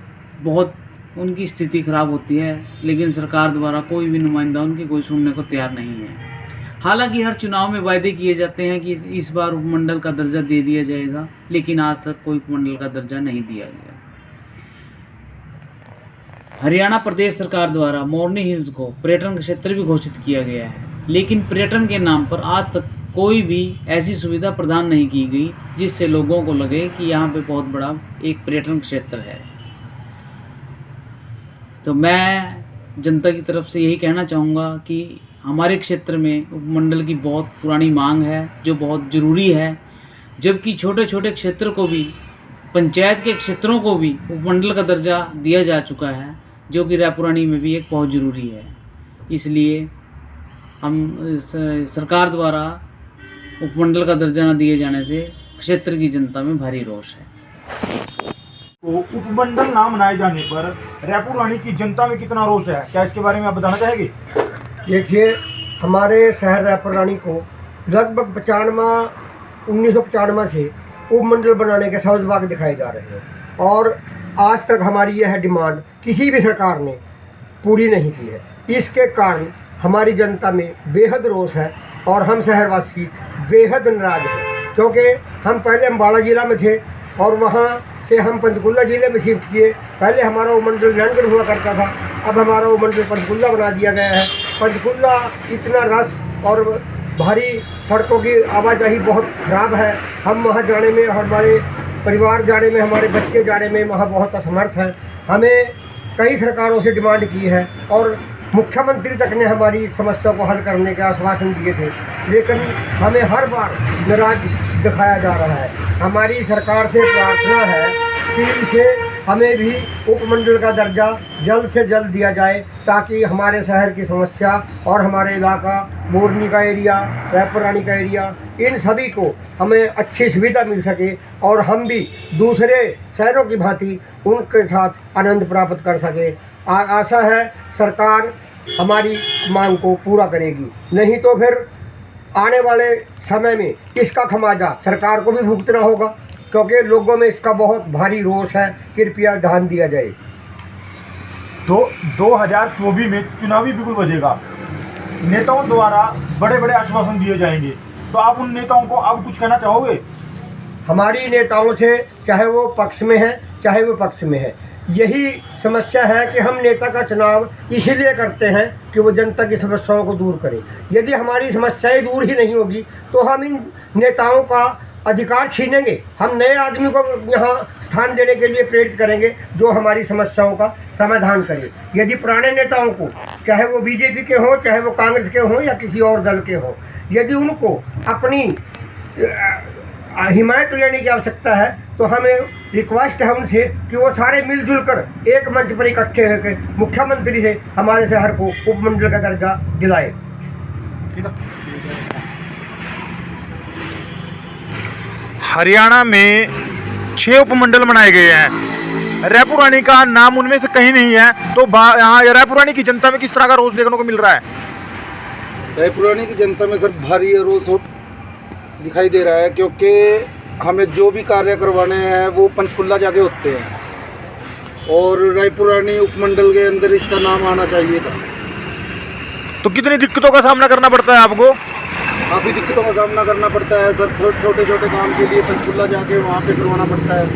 बहुत उनकी स्थिति ख़राब होती है, लेकिन सरकार द्वारा कोई भी नुमाइंदा उनकी कोई सुनने को तैयार नहीं है। हालांकि हर चुनाव में वायदे किए जाते हैं कि इस बार उपमंडल का दर्जा दे दिया जाएगा, लेकिन आज तक कोई उपमंडल का दर्जा नहीं दिया गया। हरियाणा प्रदेश सरकार द्वारा मोरनी हिल्स को पर्यटन क्षेत्र भी घोषित किया गया है, लेकिन पर्यटन के नाम पर आज तक कोई भी ऐसी सुविधा प्रदान नहीं की गई जिससे लोगों को लगे कि यहाँ पे बहुत बड़ा एक पर्यटन क्षेत्र है। तो मैं जनता की तरफ से यही कहना चाहूँगा कि हमारे क्षेत्र में उपमंडल की बहुत पुरानी मांग है, जो बहुत ज़रूरी है, जबकि छोटे छोटे क्षेत्र को भी, पंचायत के क्षेत्रों को भी उपमंडल का दर्जा दिया जा चुका है, जो कि रायपुर रानी में भी एक बहुत ज़रूरी है। इसलिए हम सरकार द्वारा उपमंडल का दर्जा न दिए जाने से क्षेत्र की जनता में भारी रोष है। तो उपमंडल ना मनाए जाने पर रायपुर रानी की जनता में कितना रोष है, क्या इसके बारे में आप बताना चाहेंगे? देखिए, हमारे शहर रायपुर रानी को लगभग 1995 से उपमंडल बनाने के सौजबाग दिखाए जा रहे हैं और आज तक हमारी यह डिमांड किसी भी सरकार ने पूरी नहीं की है। इसके कारण हमारी जनता में बेहद रोष है और हम शहरवासी बेहद नाराज हैं, क्योंकि हम पहले अम्बाड़ा ज़िला में थे और वहाँ से हम पंचकुला ज़िले में शिफ्ट किए। पहले हमारा उपमंडल रैनगढ़ हुआ करता था, अब हमारा उपमंडल पंचकुला बना दिया गया है। पंचकुला इतना रस और भारी सड़कों की आवाजाही बहुत ख़राब है। हम वहाँ जाने में, हमारे परिवार जाने में, हमारे बच्चे जाने में वहाँ बहुत असमर्थ हैं। हमें कई सरकारों से डिमांड की है और मुख्यमंत्री तक ने हमारी समस्या को हल करने के आश्वासन दिए थे, लेकिन हमें हर बार नाराज दिखाया जा रहा है। हमारी सरकार से प्रार्थना है कि इसे हमें भी उपमंडल का दर्जा जल्द से जल्द दिया जाए, ताकि हमारे शहर की समस्या और हमारे इलाका, मोरनी का एरिया, रायपुर रानी का एरिया, इन सभी को हमें अच्छी सुविधा मिल सके और हम भी दूसरे शहरों की भांति उनके साथ आनंद प्राप्त कर सके। आशा है सरकार हमारी मांग को पूरा करेगी, नहीं तो फिर आने वाले समय में इसका खमियाजा सरकार को भी भुगतना होगा, क्योंकि लोगों में इसका बहुत भारी रोष है। कृपया ध्यान दिया जाए। तो 2024 में चुनावी बिगुल बजेगा, नेताओं द्वारा बड़े बड़े आश्वासन दिए जाएंगे, तो आप उन नेताओं को अब कुछ कहना चाहोगे? हमारी नेताओं से, चाहे वो पक्ष में है चाहे वो पक्ष में है, यही समस्या है कि हम नेता का चुनाव इसीलिए करते हैं कि वो जनता की समस्याओं को दूर करे। यदि हमारी समस्याएं दूर ही नहीं होगी तो हम इन नेताओं का अधिकार छीनेंगे। हम नए आदमी को यहाँ स्थान देने के लिए प्रेरित करेंगे जो हमारी समस्याओं का समाधान करे। यदि पुराने नेताओं को, चाहे वो बीजेपी के हों, चाहे वो कांग्रेस के हों या किसी और दल के हों, यदि उनको अपनी हिमायत लेने की आवश्यकता है तो हमें रिक्वेस्ट है उनसे कि वो सारे मिलजुल कर एक मंच पर इकट्ठे होकर मुख्यमंत्री से हमारे शहर को उपमंडल का दर्जा दिलाए। हरियाणा में 6 उपमंडल बनाए गए हैं, रायपुर रानी का नाम उनमें से कहीं नहीं है, तो यहाँ रायपुर रानी की जनता में किस तरह का रोष देखने को मिल रहा है? रायपुर रानी की जनता में सर भारी रोष दिखाई दे रहा है, क्योंकि हमें जो भी कार्य करवाने हैं वो पंचकुला जाके होते हैं और रायपुर रानी उपमंडल के अंदर इसका नाम आना चाहिए था। तो कितनी दिक्कतों का सामना करना पड़ता है आपको? काफ़ी दिक्कतों का सामना करना पड़ता है सर। छोटे छोटे काम के लिए पंचकुला जाके वहाँ पे करवाना पड़ता है।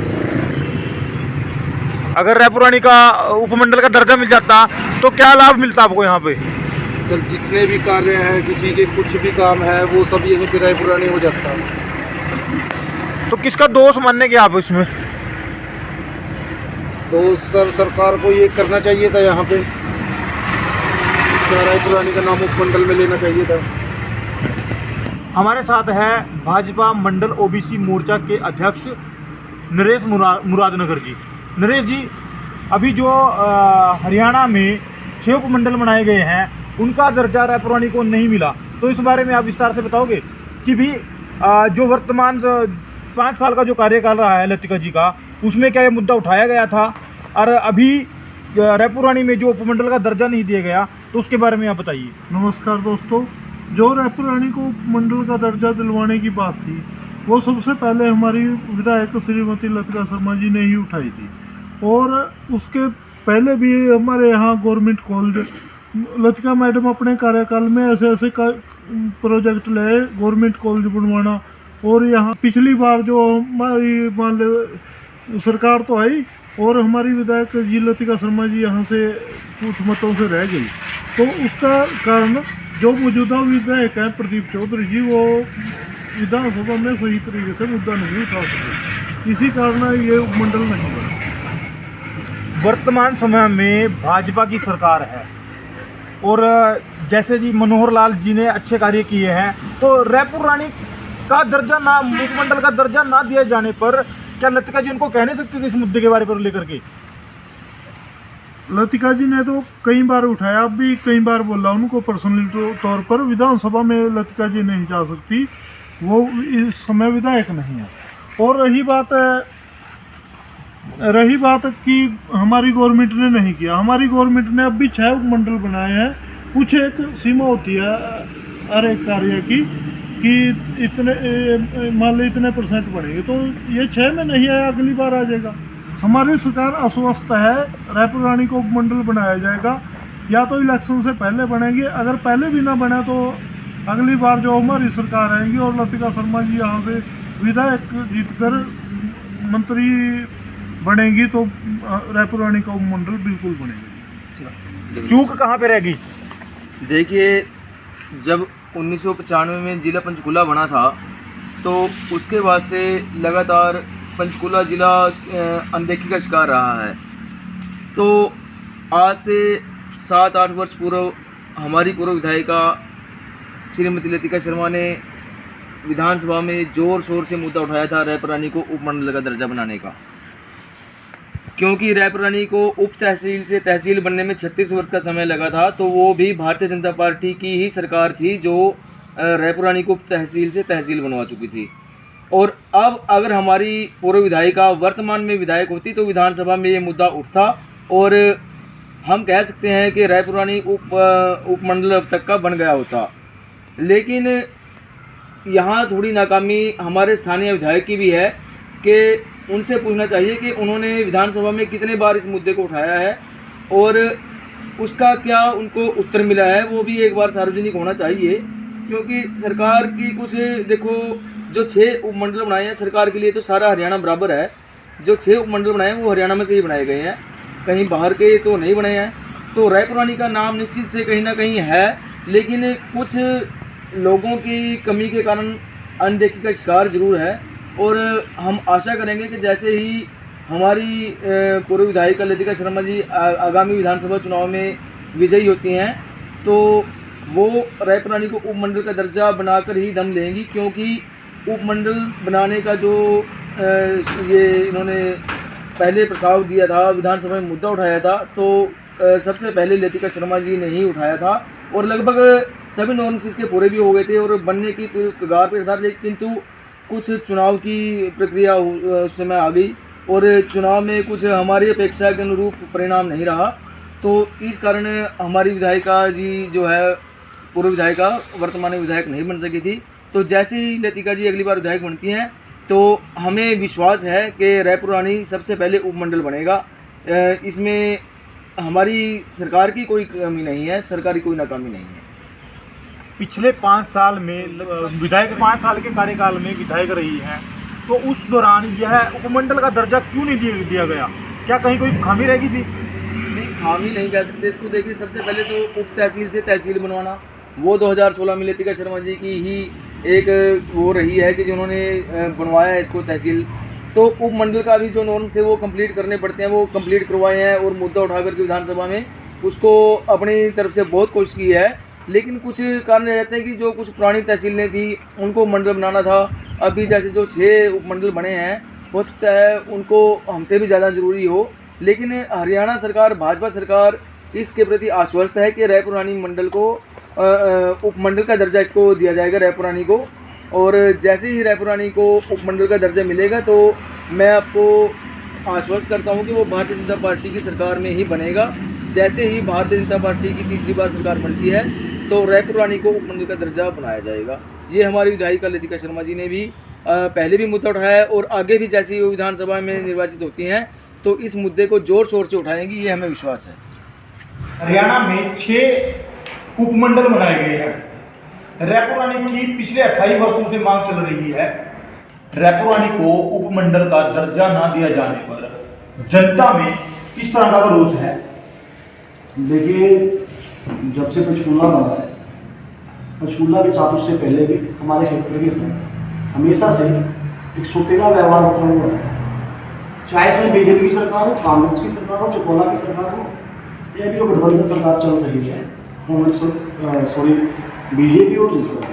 अगर रायपुरानी का उपमंडल का दर्जा मिल जाता तो क्या लाभ मिलता आपको यहाँ पे? सर जितने भी कार्य हैं, किसी के कुछ भी काम है, वो सब यहीं पे रायपुरानी हो जाता। तो किसका दोष मानने के आप इसमें? तो सर सरकार को ये करना चाहिए था, यहाँ पे इसका रायपुरानी का नाम उपमंडल में लेना चाहिए था। हमारे साथ है भाजपा मंडल ओबीसी मोर्चा के अध्यक्ष नरेश मुरादनगर जी। नरेश जी, अभी जो हरियाणा में 6 उपमंडल बनाए गए हैं, उनका दर्जा रायपुरानी को नहीं मिला, तो इस बारे में आप विस्तार से बताओगे कि भी जो वर्तमान 5 साल का जो कार्यकाल रहा है लतिका जी का, उसमें क्या ये मुद्दा उठाया गया था? और अभी रायपुरानी में जो उपमंडल का दर्जा नहीं दिया गया, तो उसके बारे में आप बताइए। नमस्कार दोस्तों, जो रायपुरानी को उपमंडल का दर्जा दिलवाने की बात थी, वो सबसे पहले हमारी विधायक श्रीमती लतिका शर्मा जी ने ही उठाई थी। और उसके पहले भी हमारे यहाँ गवर्नमेंट कॉलेज लतिका मैडम अपने कार्यकाल में ऐसे ऐसे प्रोजेक्ट लाए, गवर्नमेंट कॉलेज बनवाना। और यहाँ पिछली बार जो हमारी मान लो सरकार तो आई और हमारी विधायक जी लतिका शर्मा जी यहाँ से कुछ मतों से रह गई, तो उसका कारण जो मौजूदा विधायक हैं प्रदीप चौधरी जी, वो विधानसभा में सही तरीके से मुद्दा नहीं उठा सके, इसी कारण ये उपमंडल नहीं बना। वर्तमान समय में भाजपा की सरकार है और जैसे जी मनोहर लाल जी ने अच्छे कार्य किए हैं, तो रायपुरानी का दर्जा ना, उपमंडल का दर्जा ना दिए जाने पर क्या लतिका जी उनको कह नहीं सकती थी इस मुद्दे के बारे पर लेकर के? लतिका जी ने तो कई बार उठाया, अब भी कई बार बोला उनको पर्सनली तौर पर। विधानसभा में लतिका जी नहीं जा सकती, वो इस समय विधायक नहीं है। और रही बात कि हमारी गवर्नमेंट ने नहीं किया, हमारी गवर्नमेंट ने अब भी 6 उपमंडल बनाए हैं। कुछ एक सीमा होती है हर एक कार्य की कि इतने मान लो इतने % बढ़ेंगे, तो ये 6 में नहीं है, अगली बार आ जाएगा। हमारी सरकार आश्वस्त है, रायपुरानी को उपमंडल बनाया जाएगा, या तो इलेक्शन से पहले बनेंगे, अगर पहले भी ना बने तो अगली बार जो हमारी सरकार आएगी और लतिका शर्मा जी यहाँ से विधायक जीतकर मंत्री बनेगी, तो रायपुरानी का उपमंडल बिल्कुल बनेगा। चूक कहाँ पे रहेगी? देखिए, जब 1995 में जिला पंचकुला बना था, तो उसके बाद से लगातार पंचकुला जिला अनदेखी का शिकार रहा है। तो आज से 7-8 वर्ष पूर्व हमारी पूर्व विधायिका श्रीमती लतिका शर्मा ने विधानसभा में जोर शोर से मुद्दा उठाया था रायपुरानी को उपमंडल का दर्जा बनाने का, क्योंकि रायपुरानी को उप तहसील से तहसील बनने में 36 वर्ष का समय लगा था। तो वो भी भारतीय जनता पार्टी की ही सरकार थी जो रायपुरानी को उप तहसील से तहसील बनवा चुकी थी। और अब अगर हमारी पूर्व विधायिका वर्तमान में विधायक होती तो विधानसभा में ये मुद्दा उठता और हम कह सकते हैं कि रायपुरानी उपमंडल अब तक का बन गया होता। लेकिन यहाँ थोड़ी नाकामी हमारे स्थानीय विधायक की भी है कि उनसे पूछना चाहिए कि उन्होंने विधानसभा में कितने बार इस मुद्दे को उठाया है और उसका क्या उनको उत्तर मिला है, वो भी एक बार सार्वजनिक होना चाहिए। क्योंकि सरकार की कुछ, देखो, जो 6 उपमंडल बनाए हैं सरकार के लिए तो सारा हरियाणा बराबर है। जो 6 उपमंडल बनाए हैं वो हरियाणा में से ही बनाए गए हैं, कहीं बाहर के तो नहीं बने हैं। तो रायपुरानी का नाम निश्चित से कहीं ना कहीं है, लेकिन कुछ लोगों की कमी के कारण अनदेखी का शिकार जरूर है। और हम आशा करेंगे कि जैसे ही हमारी पूर्व विधायिका लतिका शर्मा जी आगामी विधानसभा चुनाव में विजयी होती हैं, तो वो रायपुरानी को उपमंडल का दर्जा बनाकर ही दम लेंगी। क्योंकि उपमंडल बनाने का जो ये इन्होंने पहले प्रस्ताव दिया था, विधानसभा में मुद्दा उठाया था, तो सबसे पहले लतिका शर्मा जी ने ही उठाया था और लगभग सभी नॉर्म्स इसके पूरे भी हो गए थे और बनने की कगार पर था। किंतु कुछ चुनाव की प्रक्रिया उस समय आ गई और चुनाव में कुछ हमारी अपेक्षा के अनुरूप परिणाम नहीं रहा। तो इस कारण हमारी विधायिका जी जो है, पूर्व विधायिका, वर्तमान में विधायक नहीं बन सकी थी। तो जैसे ही लतिका जी अगली बार विधायक बनती हैं तो हमें विश्वास है कि रायपुरानी सबसे पहले उपमंडल बनेगा। इसमें हमारी सरकार की कोई कमी नहीं है, सरकार की कोई नाकामी नहीं है। पिछले 5 साल में विधायक 5 साल के कार्यकाल में विधायक रही हैं, तो उस दौरान यह उपमंडल का दर्जा क्यों नहीं दिया गया? क्या कहीं कोई खामी रहेगी थी? नहीं, खामी नहीं कह सकते इसको। देखिए, सबसे पहले तो उप तहसील से तहसील बनवाना, वो 2016 में लतिका शर्मा जी की ही एक वो रही है कि जिन्होंने बनवाया है इसको तहसील। तो उपमंडल का भी जो नॉर्म थे वो कंप्लीट करने पड़ते हैं, वो कंप्लीट करवाए हैं और मुद्दा उठा करके विधानसभा में उसको अपनी तरफ से बहुत कोशिश की है। लेकिन कुछ कारण रह जाते हैं कि जो कुछ पुरानी तहसीलें थी उनको मंडल बनाना था। अभी जैसे जो 6 उपमंडल बने हैं, हो सकता है उनको हमसे भी ज़्यादा ज़रूरी हो, लेकिन हरियाणा सरकार, भाजपा सरकार इसके प्रति आश्वस्त है कि रायपुर रानी मंडल को उपमंडल का दर्जा इसको दिया जाएगा, रायपुर रानी को। और जैसे ही रायपुर रानी को उपमंडल का दर्जा मिलेगा तो मैं आपको आश्वस्त करता हूं कि वो भारतीय जनता पार्टी की सरकार में ही बनेगा। जैसे ही भारतीय जनता पार्टी की तीसरी बार सरकार बनती है तो रायपुर रानी को उपमंडल का दर्जा बनाया जाएगा। ये हमारी विधायिका लतिका शर्मा जी ने भी पहले भी मुद्दा उठाया है और आगे भी जैसे ही वो विधानसभा में निर्वाचित होती हैं तो इस मुद्दे को जोर शोर से उठाएंगी, ये हमें विश्वास है। हरियाणा में 6 उपमंडल बनाए गए हैं। रायपुर रानी की पिछले 28 वर्षों से मांग चल रही है। रायपुर रानी को उपमंडल का दर्जा ना दिया जाने पर जनता में किस तरह का रोष है? देखिए, जब से पंचकूला बना है, पंचकूला के साथ उससे पहले भी हमारे क्षेत्र के साथ हमेशा से एक सोतेला व्यवहार होता हुआ है। चाहे इसमें बीजेपी की सरकार हो, कांग्रेस की सरकार हो, चौकोला की सरकार हो, या भी जो गठबंधन सरकार चल रही है, बीजेपी और जिसका,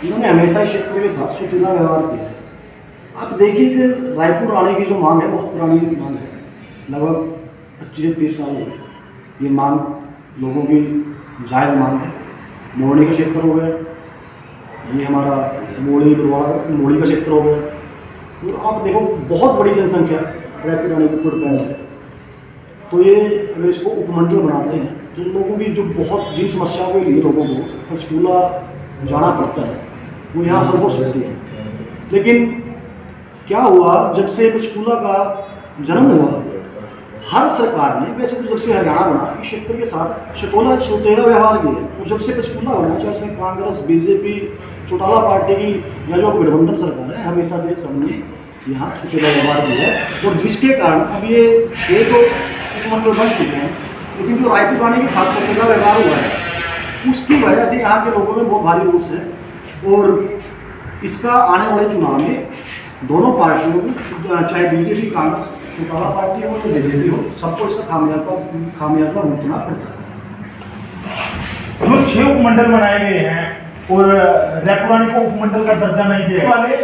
इन्होंने हमेशा इस क्षेत्र के साथ सोतेला व्यवहार किया है। आप देखिए कि रायपुर रानी की जो मांग है बहुत पुरानी मांग है, लगभग 25-30 साल हो गए। ये मांग लोगों की जायज़ मांग है। मोरनी का क्षेत्र हो गया, ये हमारा मोड़ी का क्षेत्र हो गया, तो आप देखो बहुत बड़ी जनसंख्या रायपुर रानी की कुटपैन है। तो ये अगर इसको उपमंडल बनाते हैं तो लोगों की जो बहुत जिन समस्याओं के लिए लोगों को पंचकूला जाना पड़ता है वो यहाँ पर हो सकती है। लेकिन क्या हुआ, जब से पंचकूला का जन्म हुआ, हर सरकार ने, वैसे तो जब से हरियाणा बना, इस क्षेत्र के साथ सोतेला व्यवहार किया है। और जब से पंचकूला बना, चाहे उसमें कांग्रेस, बीजेपी, चौटाला पार्टी की या जो गठबंधन सरकार है, हमेशा से सबने यहाँ सोतेला व्यवहार किया है। और जिसके कारण अब ये 6 तो उपमंडल बन चुके हैं, लेकिन जो रायपुर रानी के साथ सोतेला व्यवहार हुआ है उसकी वजह से यहाँ के लोगों में बहुत भारी रोष है। और इसका आने वाले चुनाव में दोनों पार्टियों को, चाहे बीजेपी, कांग्रेस, चौटाला पार्टी हो या बीजेपी हो, सबको इसका खामियाजा भुगतना पड़ सकता है। जो 6 उपमंडल बनाए गए हैं और रायपुर रानी को उपमंडल का दर्जा नहीं दिया वाले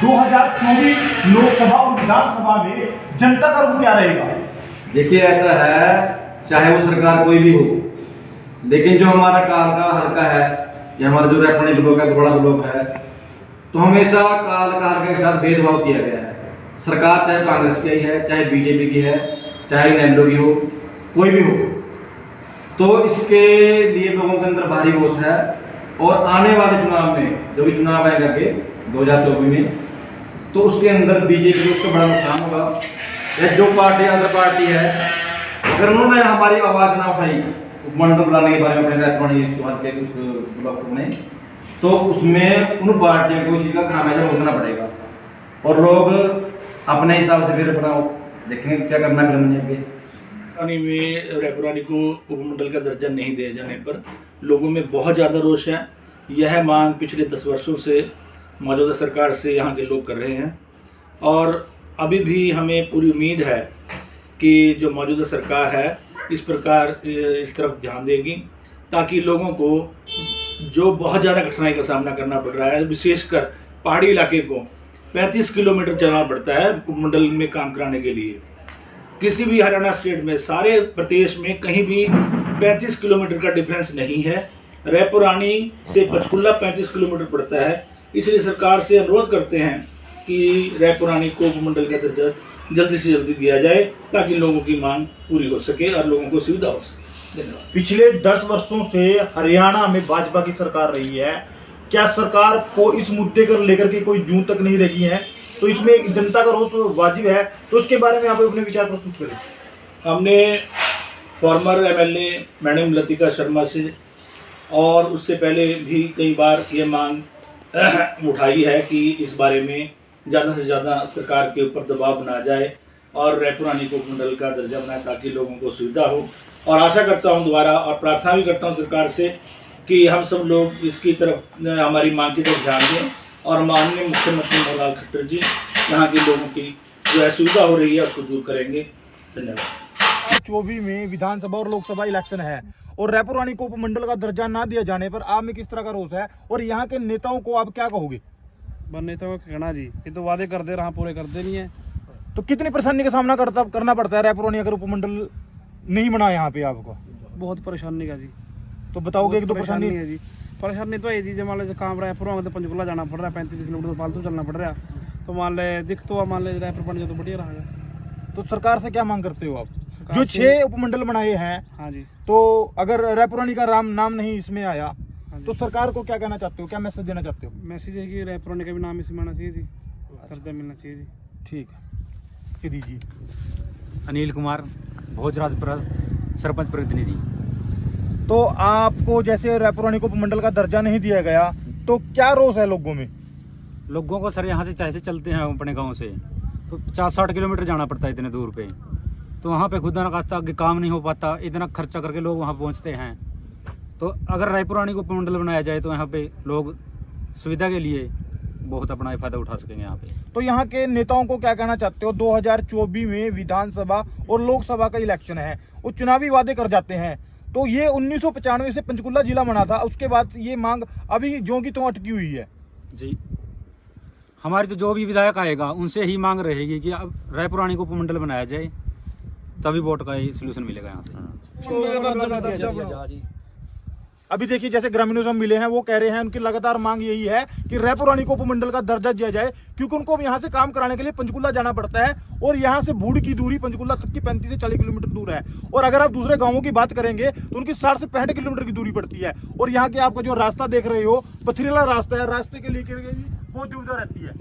2024 लोकसभा और विधानसभा में जनता का रुख क्या रहेगा? देखिए, ऐसा है, चाहे वो सरकार कोई भी हो, लेकिन जो हमारा काल का हल्का है या हमारा जो रायपुर रानी ब्लॉक है, घोड़ा ब्लॉक है, तो हमेशा काल का हल्के के साथ भेदभाव किया गया है। सरकार चाहे कांग्रेस की है, चाहे बीजेपी की है, चाहे नैंडो की हो, कोई भी हो, तो इसके लिए लोगों के अंदर भारी रोष है। और आने वाले चुनाव में, जो भी चुनाव आएगा के 2024 में, तो उसके अंदर बीजेपी को उसका बड़ा नुकसान होगा। या जो पार्टी अदर पार्टी है, अगर उन्होंने हमारी आवाज़ ना उठाई उपमंडल बनाने के बारे में अपने रायपुर रानी के ब्लॉक में, तो उसमें उन पार्टियों को इसी का खामियाजा भुगतना पड़ेगा। और लोग अपने हिसाब से फिर अपना देखेंगे क्या करना है। रानी में रायपुर रानी को उपमंडल का दर्जा नहीं दिए जाने पर लोगों में बहुत ज़्यादा रोष है। यह मांग पिछले 10 वर्षों से मौजूदा सरकार से यहाँ के लोग कर रहे हैं और अभी भी हमें पूरी उम्मीद है कि जो मौजूदा सरकार है इस तरफ ध्यान देगी, ताकि लोगों को जो बहुत ज़्यादा कठिनाई का सामना करना पड़ रहा है, विशेषकर पहाड़ी इलाके को 35 किलोमीटर चलना पड़ता है उपमंडल में काम कराने के लिए। किसी भी हरियाणा स्टेट में, सारे प्रदेश में कहीं भी 35 किलोमीटर का डिफरेंस नहीं है। रायपुर रानी से पंचकूला 35 किलोमीटर पड़ता है। इसलिए सरकार से अनुरोध करते हैं कि रायपुर रानी को उपमंडल का दर्जा जल्दी से जल्दी दिया जाए, ताकि लोगों की मांग पूरी हो सके और लोगों को सुविधा हो सके। धन्यवाद। पिछले 10 वर्षों से हरियाणा में भाजपा की सरकार रही है। क्या सरकार को इस मुद्दे को लेकर के कोई जून तक नहीं रखी है, तो इसमें जनता का रोष वाजिब है, तो उसके बारे में आप अपने विचार प्रस्तुत करें। हमने farmer MLA madam Latika Sharma से और उससे पहले भी कई बार ये मांग उठाई है कि इस बारे में ज़्यादा से ज़्यादा सरकार के ऊपर दबाव बनाया जाए और रायपुर रानी को उपमंडल का दर्जा बनाए ताकि लोगों को सुविधा हो। और आशा करता हूं दोबारा और प्रार्थना भी करता हूं सरकार से कि हम सब लोग इसकी तरफ हमारी मांग की तरफ ध्यान दें और माननीय मुख्यमंत्री मनोहर लाल खट्टर जी यहाँ के लोगों की जो असुविधा हो रही है उसको दूर करेंगे। धन्यवाद। 24 में विधानसभा और लोकसभा इलेक्शन है और रायपुर रानी को उपमंडल का दर्जा ना दिया जाने पर आप में किस तरह का रोष है और यहाँ के नेताओं को आप क्या कहोगे? नेताओं का कहना जी ये तो वादे कर दे रहा पूरे करते नहीं है। तो कितनी परेशानी का सामना करना पड़ता है रायपुर रानी अगर उपमंडल नहीं बना यहाँ पे आपको? बहुत परेशानी का जी। तो बताओगे एक दो परेशानी है जी। परेशानी तो है जी, मान लो काम रायपुर तो पंचकुला जाना पड़ रहा है, 35 किलोमीटर फालतू चलना पड़ रहा है। तो मान ले दिख तो मान ले रायपुर बन जाए तो बढ़िया रहेगा। तो सरकार से क्या मांग करते हो आप? जो 6 उपमंडल बनाए हैं, हाँ जी, तो अगर रायपुर रानी का नाम नहीं इसमें आया तो सरकार को क्या कहना चाहते हो, क्या मैसेज देना चाहते हो? मैसेज है कि रायपुर रानी का भी नाम इसमें आना चाहिए जी, दर्जा मिलना चाहिए जी। ठीक है, दीजिए। अनिल कुमार, भोजराजपुर सरपंच प्रतिनिधि। तो आपको जैसे रायपुर रानी को उपमंडल का दर्जा नहीं दिया गया तो क्या रोष है लोगों में? लोगों को सर यहाँ से चाहे से चलते हैं अपने गांव से तो 50-60 किलोमीटर जाना पड़ता है इतने दूर पे, तो वहाँ पे खुदा न खास्ता आगे काम नहीं हो पाता, इतना खर्चा करके लोग वहाँ पहुँचते हैं। तो अगर रायपुर रानी को उपमंडल बनाया जाए तो यहाँ पे लोग सुविधा के लिए बहुत अपना फ़ायदा उठा सकेंगे यहाँ पे। तो यहाँ के नेताओं को क्या कहना चाहते हो? 2024 में विधानसभा और लोकसभा का इलेक्शन है, वो चुनावी वादे कर जाते हैं। तो ये 1995 से पंचकुला जिला बना था, उसके बाद ये मांग अभी ज्यों की त्यों अटकी हुई है जी। हमारी तो जो भी विधायक आएगा उनसे ही मांग रहेगी कि अब रायपुर रानी को उपमंडल बनाया जाए, तभी वोट का सोल्यूशन मिलेगा यहाँ से। अभी देखिए जैसे ग्रामीणों से मिले हैं वो कह रहे हैं उनकी लगातार मांग यही है कि रायपुर रानी को उपमंडल का दर्जा दिया जाए, क्योंकि उनको अब यहाँ से काम कराने के लिए पंचकुला जाना पड़ता है और यहाँ से भूड़ की दूरी पंचकुला तक की 35 से 40 किलोमीटर दूर है। और अगर आप दूसरे गांवों की बात करेंगे तो उनकी 60 से 65 किलोमीटर की दूरी पड़ती है। और यहाँ के आपका जो रास्ता देख रहे हो पथरीला रास्ता है, रास्ते के लिए बहुत दुविधा रहती है।